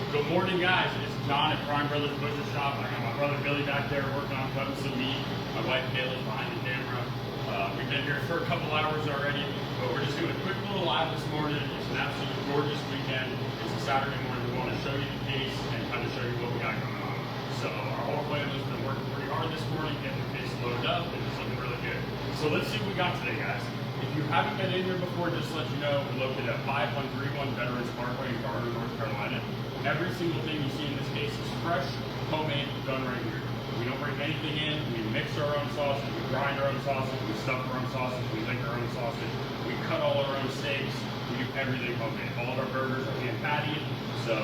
Good morning, guys. It's John at Prime Brothers Butcher Shop. I got my brother Billy back there working on cutting some meat. My wife Kayla's behind the camera. We've been here for a couple hours already, but we're just doing a quick little live this morning. It's an absolutely gorgeous weekend. It's a Saturday morning. We want to show you the case and kind of show you what we got going on. So our whole plan has been working pretty hard this morning, getting the case loaded up, and it's looking really good. So let's see what we got today, guys. If you haven't been in here before, just to let you know, we're located at 5131 Veterans Parkway in Garner, North Carolina. Every single thing you see in this case is fresh, homemade, done right here. We don't bring anything in. We mix our own sausage, we grind our own sausage, we stuff our own sausage, we lick our own sausage, we cut all our own steaks, we do everything homemade. All of our burgers are hand patted, so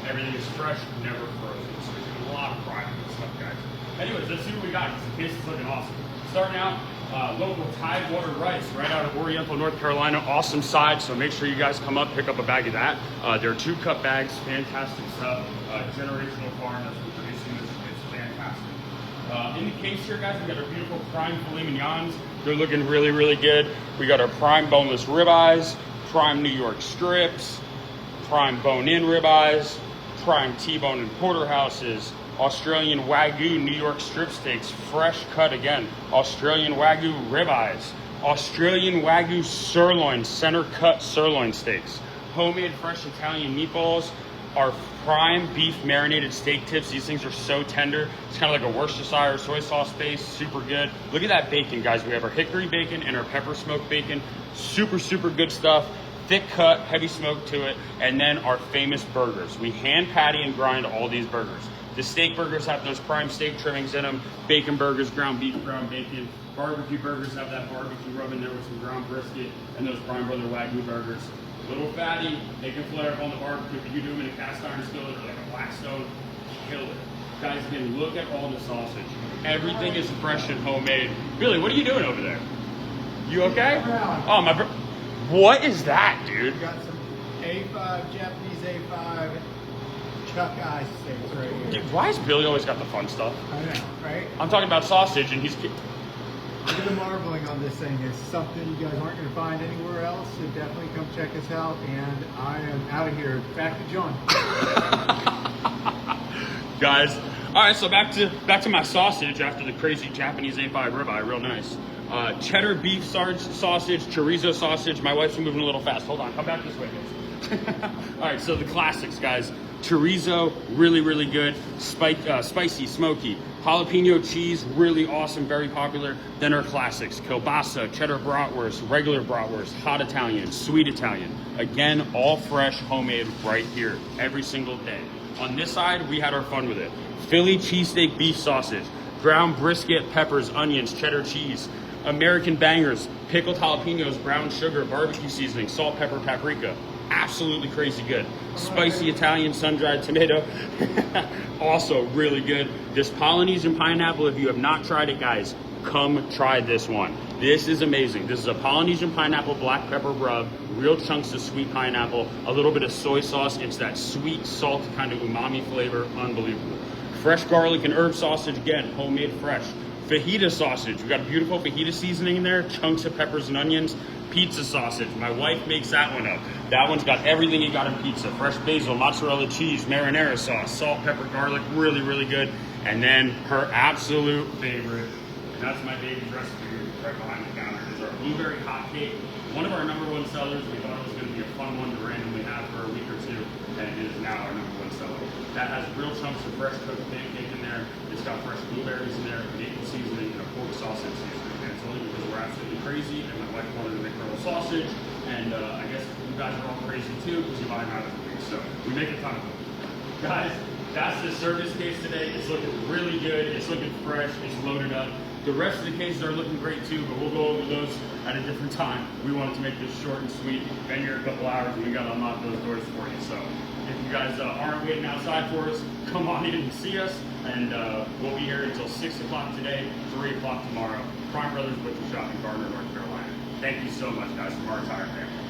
everything is fresh, never frozen. So we do a lot of pride in this stuff, guys. Anyways, let's see what we got, because the case is looking awesome. Starting out, local Tidewater rice right out of Oriental, North Carolina. Awesome side, so make sure you guys come up, pick up a bag of that. They're 2-cup bags, fantastic stuff. Generational farm that's been producing this, it's fantastic. In the case here, guys, we got our beautiful prime filet mignons. They're looking really, really good. We got our prime boneless ribeyes, prime New York strips, prime bone-in ribeyes, prime T-bone and porterhouses, Australian Wagyu New York strip steaks, fresh cut again, Australian Wagyu ribeyes, Australian Wagyu sirloin, center cut sirloin steaks, homemade fresh Italian meatballs, our prime beef marinated steak tips. These things are so tender. It's kind of like a Worcestershire soy sauce base, super good. Look at that bacon, guys. We have our hickory bacon and our pepper smoked bacon. Super, super good stuff. Thick cut, heavy smoke to it. And then our famous burgers. We hand patty and grind all these burgers. The steak burgers have those prime steak trimmings in them. Bacon burgers, ground beef, ground bacon. Barbecue burgers have that barbecue rub in there with some ground brisket. And those Prime Brother Wagyu burgers. A little fatty, they can flare up on the barbecue. If you do them in a cast iron skillet or like a Blackstone, kill it. Guys, again, look at all the sausage. Everything is fresh and homemade. Billy, what are you doing over there? You okay? Oh, my bro. What is that, dude? We got some A5, Japanese A5 chuck eye steaks right here. Dude, why has Billy always got the fun stuff? I know, right? I'm talking about sausage and he's... Look at the marbling on this thing. It's something you guys aren't going to find anywhere else, so definitely come check us out. And I am out of here. Back to John. Guys, all right, so back to my sausage after the crazy Japanese A5 ribeye, real nice. Cheddar beef sausage, chorizo sausage. My wife's moving a little fast. Hold on, come back this way, guys. All right, so the classics, guys. Chorizo, really, really good. Spicy, smoky. Jalapeno cheese, really awesome, very popular. Then our classics, kielbasa, cheddar bratwurst, regular bratwurst, hot Italian, sweet Italian. Again, all fresh, homemade right here, every single day. On this side, we had our fun with it. Philly cheesesteak beef sausage, ground brisket, peppers, onions, cheddar cheese, American bangers, pickled jalapenos, brown sugar, barbecue seasoning, salt, pepper, paprika. Absolutely crazy good. Spicy Italian sun-dried tomato. Also really good. This Polynesian pineapple, if you have not tried it, guys, come try this one. This is amazing. This is a Polynesian pineapple black pepper rub, real chunks of sweet pineapple, a little bit of soy sauce. It's that sweet, salt kind of umami flavor. Unbelievable. Fresh garlic and herb sausage, again, homemade fresh. Fajita sausage. We got a beautiful fajita seasoning in there, chunks of peppers and onions. Pizza sausage. My wife makes that one up. That one's got everything you got in pizza. Fresh basil, mozzarella cheese, marinara sauce, salt, pepper, garlic. Really, really good. And then her absolute favorite, and that's my baby's recipe right behind the counter, is our blueberry hot cake. One of our #1 sellers. We thought it was going to be a fun one to randomly have for a week or two, and it is now our #1 seller. That has real chunks of fresh cooked pancake in there. It's got fresh blueberries in there, maple seasoning, and a pork sausage seasoning. And it's only because we're absolutely crazy, and my wife wanted to make her own sausage, and I guess you guys are all crazy too because you buy them out of the week. So we make a ton of them. Guys, that's the service case today. It's looking really good. It's looking fresh. It's loaded up. The rest of the cases are looking great too, but we'll go over those at a different time. We wanted to make this short and sweet. Been here a couple hours, and we got to unlock those doors for you. So if you guys aren't waiting outside for us, come on in and see us. And we'll be here until 6 o'clock today, 3 o'clock tomorrow. Prime Brothers Butcher Shop in Garner, North Carolina. Thank you so much, guys, from our entire family.